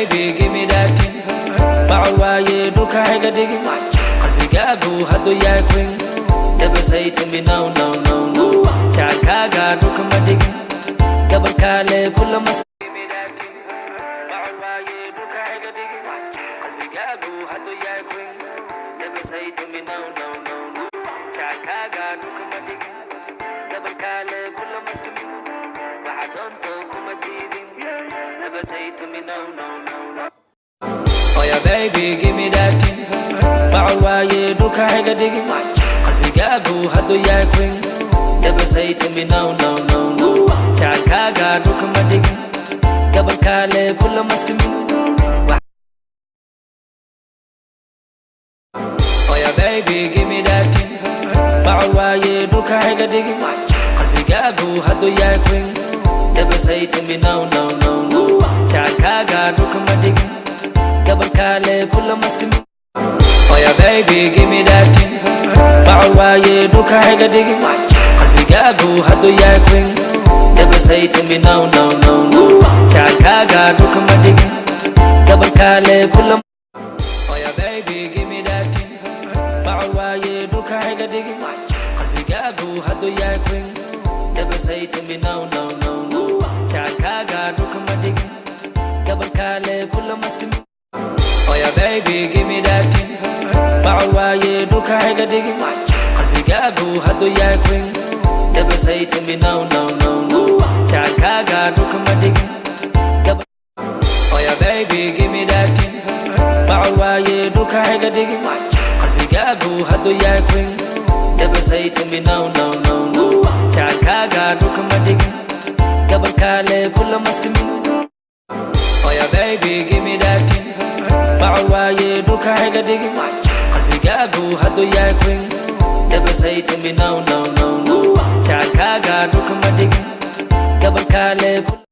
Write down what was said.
baby, give me that thing. Ba'waye do kahiga digging. Bigago hado ya queen. Never say to me no, no, no, no. Chakaga do kama digging. Gabakale kula mas. Give me that thing. Ba'waye do kahiga digging. Bigago hado ya queen. Never say to me no, no, no, no. Chakaga do kama digging. Gabakale kula mas. Wahadonto kuma digging. Never say to me no, no, no, no. Oh yeah, baby, give me that thing. Ba'waye do kahiga digging. Bigago hado ya queen. Never say to me no, no, no, no. Chakaga do kama digging. Gabakale kula masimi. Oh yeah, baby, give me that thing. Ba'waye do kahiga digging. Bigago hado ya queen. Never say to me no, no, no, no. Chakaga do kama digging. Gabakale kula masimi. Oh yeah, baby, give me that thing. Ba'waye do kahiga digging. Bigago hado ya queen. Never say to me no, no, no, no. Chakaga do kama digging. Gabakale kula. Oh yeah, baby, give me that thing. Ba'waye do kahiga digging. Bigago hado ya queen. Never say to me no, no, no, no. Chakaga do kama digging. Gabakale kula masimi. Oh yeah, baby, give me that thing. Ba'waye do kahiga digging. Bigago hado ya queen. Never say to me no, no, no, no. Chakaga do kama digging. Oh yeah, baby, give me that thing. Ba'waye do kahiga digging. Bigago hado ya queen. Never say to me no, no, no, no. Chakaga do kama digging. Gabakale kula masimi. Oh yeah, baby, give me that thing. Ba'waye do kahiga digging. Bigago hado ya queen. Never say to me no, no, no, no. Chakaga do kama digging. Gabakale kula.